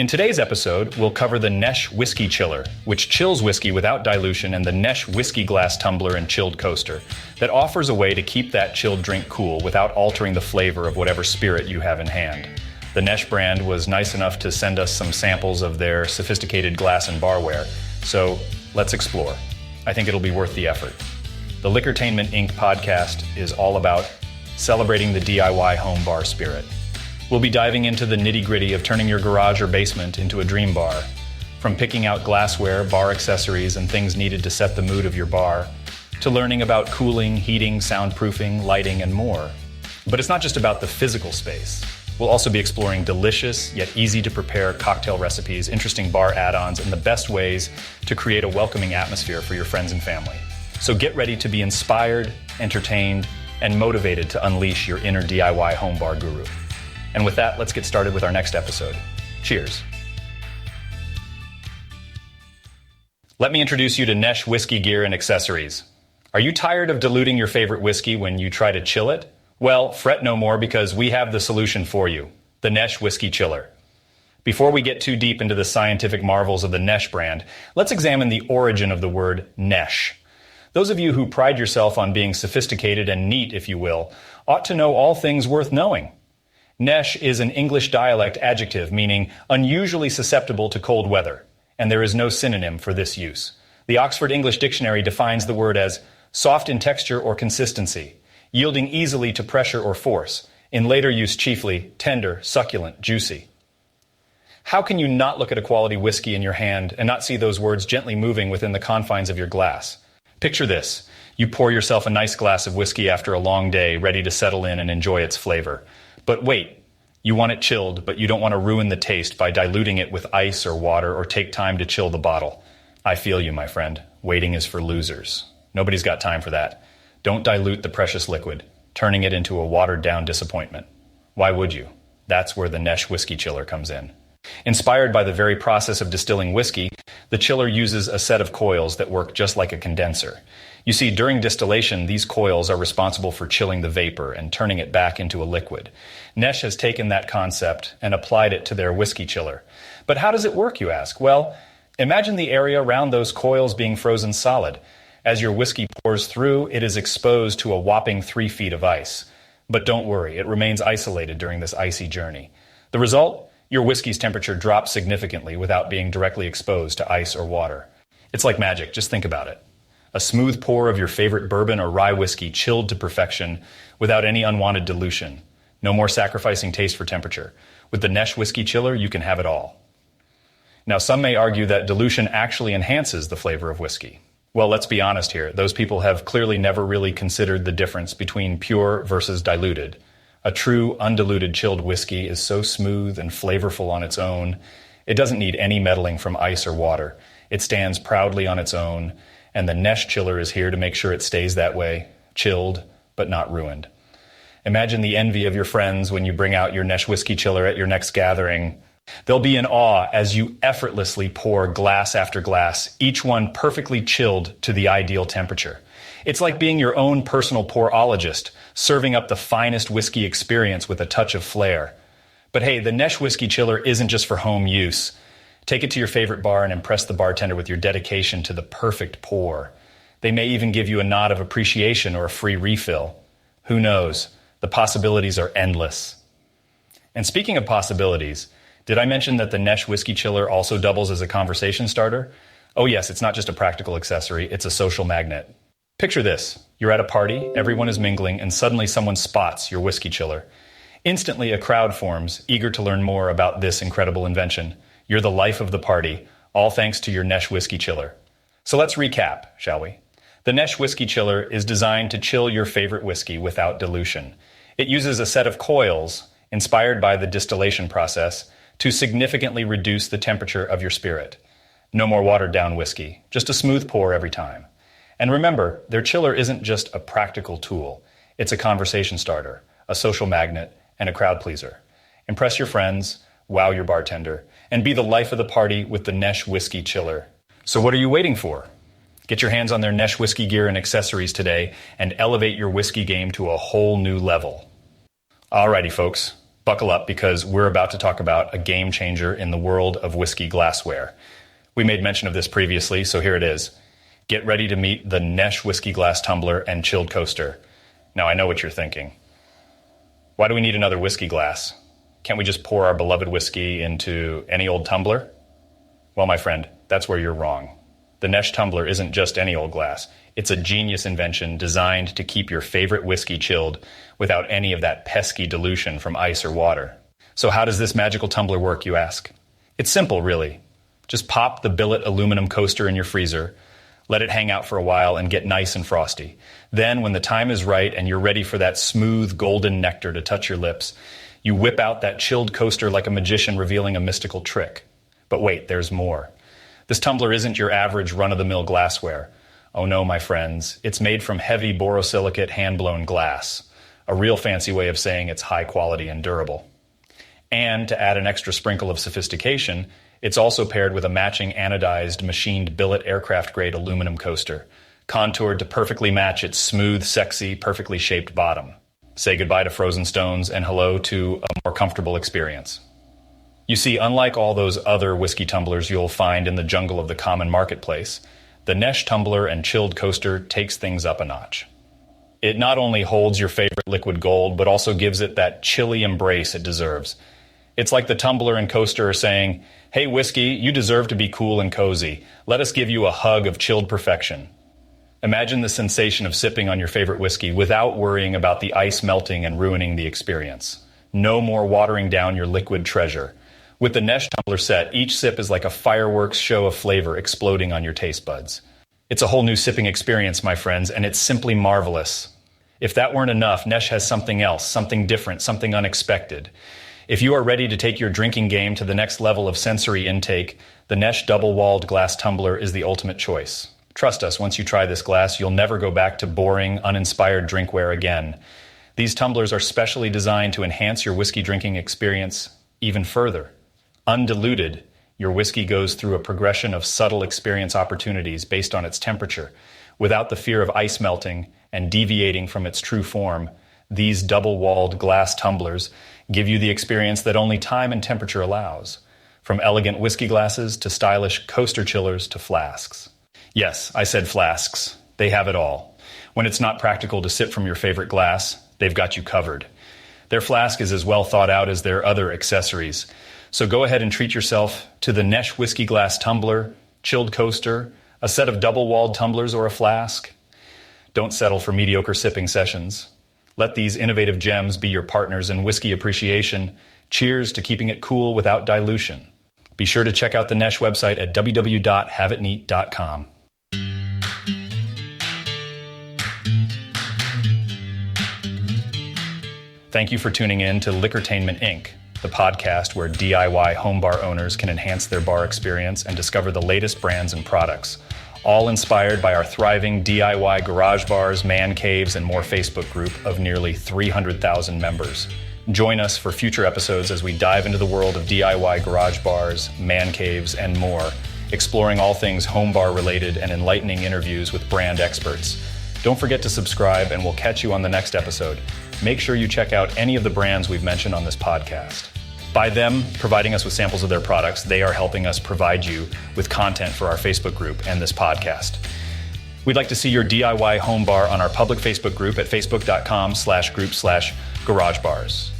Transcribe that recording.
In today's episode, we'll cover the Nesh Whiskey Chiller, which chills whiskey without dilution, and the Nesh Whiskey Glass Tumbler and Chilled Coaster that offers a way to keep that chilled drink cool without altering the flavor of whatever spirit you have in hand. The Nesh brand was nice enough to send us some samples of their sophisticated glass and barware, so let's explore. I think it'll be worth the effort. The Liquortainment Inc. podcast is all about celebrating the DIY home bar spirit. We'll be diving into the nitty-gritty of turning your garage or basement into a dream bar. From picking out glassware, bar accessories, and things needed to set the mood of your bar, to learning about cooling, heating, soundproofing, lighting, and more. But it's not just about the physical space. We'll also be exploring delicious, yet easy-to-prepare cocktail recipes, interesting bar add-ons, and the best ways to create a welcoming atmosphere for your friends and family. So get ready to be inspired, entertained, and motivated to unleash your inner DIY home bar guru. And with that, let's get started with our next episode. Cheers. Let me introduce you to Nesh Whiskey Gear and Accessories. Are you tired of diluting your favorite whiskey when you try to chill it? Well, fret no more because we have the solution for you, the Nesh Whiskey Chiller. Before we get too deep into the scientific marvels of the Nesh brand, let's examine the origin of the word Nesh. Those of you who pride yourself on being sophisticated and neat, if you will, ought to know all things worth knowing. Nesh is an English dialect adjective meaning unusually susceptible to cold weather, and there is no synonym for this use. The Oxford English Dictionary defines the word as soft in texture or consistency, yielding easily to pressure or force, in later use chiefly tender, succulent, juicy. How can you not look at a quality whiskey in your hand and not see those words gently moving within the confines of your glass? Picture this. You pour yourself a nice glass of whiskey after a long day, ready to settle in and enjoy its flavor. But wait, you want it chilled, but you don't want to ruin the taste by diluting it with ice or water or take time to chill the bottle. I feel you, my friend. Waiting is for losers. Nobody's got time for that. Don't dilute the precious liquid, turning it into a watered-down disappointment. Why would you? That's where the Nesh Whiskey Chiller comes in. Inspired by the very process of distilling whiskey, the chiller uses a set of coils that work just like a condenser. You see, during distillation, these coils are responsible for chilling the vapor and turning it back into a liquid. Nesh has taken that concept and applied it to their whiskey chiller. But how does it work, you ask? Well, imagine the area around those coils being frozen solid. As your whiskey pours through, it is exposed to a whopping 3 feet of ice. But don't worry, it remains isolated during this icy journey. The result? Your whiskey's temperature drops significantly without being directly exposed to ice or water. It's like magic, just think about it. A smooth pour of your favorite bourbon or rye whiskey chilled to perfection without any unwanted dilution. No more sacrificing taste for temperature. With the Nesh Whiskey Chiller, you can have it all. Now, some may argue that dilution actually enhances the flavor of whiskey. Well, let's be honest here. Those people have clearly never really considered the difference between pure versus diluted. A true, undiluted chilled whiskey is so smooth and flavorful on its own. It doesn't need any meddling from ice or water. It stands proudly on its own, and the Nesh Chiller is here to make sure it stays that way, chilled, but not ruined. Imagine the envy of your friends when you bring out your Nesh Whiskey Chiller at your next gathering. They'll be in awe as you effortlessly pour glass after glass, each one perfectly chilled to the ideal temperature. It's like being your own personal pourologist, serving up the finest whiskey experience with a touch of flair. But hey, the Nesh Whiskey Chiller isn't just for home use. Take it to your favorite bar and impress the bartender with your dedication to the perfect pour. They may even give you a nod of appreciation or a free refill. Who knows? The possibilities are endless. And speaking of possibilities, did I mention that the Nesh Whiskey Chiller also doubles as a conversation starter? Oh yes, it's not just a practical accessory, it's a social magnet. Picture this. You're at a party, everyone is mingling, and suddenly someone spots your whiskey chiller. Instantly, a crowd forms, eager to learn more about this incredible invention. You're the life of the party, all thanks to your Nesh Whiskey Chiller. So let's recap, shall we? The Nesh Whiskey Chiller is designed to chill your favorite whiskey without dilution. It uses a set of coils, inspired by the distillation process, to significantly reduce the temperature of your spirit. No more watered-down whiskey, just a smooth pour every time. And remember, their chiller isn't just a practical tool. It's a conversation starter, a social magnet, and a crowd pleaser. Impress your friends, wow your bartender, and be the life of the party with the Nesh Whiskey Chiller. So what are you waiting for? Get your hands on their Nesh Whiskey Gear and Accessories today and elevate your whiskey game to a whole new level. Alrighty, folks. Buckle up because we're about to talk about a game changer in the world of whiskey glassware. We made mention of this previously, so here it is. Get ready to meet the Nesh Whiskey Glass Tumbler and Chilled Coaster. Now I know what you're thinking. Why do we need another whiskey glass? Can't we just pour our beloved whiskey into any old tumbler? Well, my friend, that's where you're wrong. The Nesh tumbler isn't just any old glass. It's a genius invention designed to keep your favorite whiskey chilled without any of that pesky dilution from ice or water. So how does this magical tumbler work, you ask? It's simple, really. Just pop the billet aluminum coaster in your freezer, let it hang out for a while and get nice and frosty. Then, when the time is right and you're ready for that smooth golden nectar to touch your lips, you whip out that chilled coaster like a magician revealing a mystical trick. But wait, there's more. This tumbler isn't your average run-of-the-mill glassware. Oh no, my friends, it's made from heavy borosilicate hand-blown glass, a real fancy way of saying it's high quality and durable. And to add an extra sprinkle of sophistication, it's also paired with a matching anodized, machined billet aircraft-grade aluminum coaster, contoured to perfectly match its smooth, sexy, perfectly shaped bottom. Say goodbye to frozen stones and hello to a more comfortable experience. You see, unlike all those other whiskey tumblers you'll find in the jungle of the common marketplace, the Nesh tumbler and chilled coaster takes things up a notch. It not only holds your favorite liquid gold, but also gives it that chilly embrace it deserves. It's like the tumbler and coaster are saying, "Hey whiskey, you deserve to be cool and cozy. Let us give you a hug of chilled perfection." Imagine the sensation of sipping on your favorite whiskey without worrying about the ice melting and ruining the experience. No more watering down your liquid treasure. With the Nesh tumbler set, each sip is like a fireworks show of flavor exploding on your taste buds. It's a whole new sipping experience, my friends, and it's simply marvelous. If that weren't enough, Nesh has something else, something different, something unexpected. If you are ready to take your drinking game to the next level of sensory intake, the Nesh double-walled glass tumbler is the ultimate choice. Trust us, once you try this glass, you'll never go back to boring, uninspired drinkware again. These tumblers are specially designed to enhance your whiskey drinking experience even further. Undiluted, your whiskey goes through a progression of subtle experience opportunities based on its temperature. Without the fear of ice melting and deviating from its true form, these double-walled glass tumblers give you the experience that only time and temperature allows. From elegant whiskey glasses to stylish coaster chillers to flasks. Yes, I said flasks. They have it all. When it's not practical to sip from your favorite glass, they've got you covered. Their flask is as well thought out as their other accessories. So go ahead and treat yourself to the Nesh Whiskey Glass Tumbler, Chilled Coaster, a set of double-walled tumblers, or a flask. Don't settle for mediocre sipping sessions. Let these innovative gems be your partners in whiskey appreciation. Cheers to keeping it cool without dilution. Be sure to check out the Nesh website at www.haveitneat.com. Thank you for tuning in to Liquortainment Inc., the podcast where DIY home bar owners can enhance their bar experience and discover the latest brands and products, all inspired by our thriving DIY garage bars, man caves, and more Facebook group of nearly 300,000 members. Join us for future episodes as we dive into the world of DIY garage bars, man caves, and more, exploring all things home bar related and enlightening interviews with brand experts. Don't forget to subscribe, and we'll catch you on the next episode. Make sure you check out any of the brands we've mentioned on this podcast. By them providing us with samples of their products, they are helping us provide you with content for our Facebook group and this podcast. We'd like to see your DIY home bar on our public Facebook group at facebook.com/group/garagebars.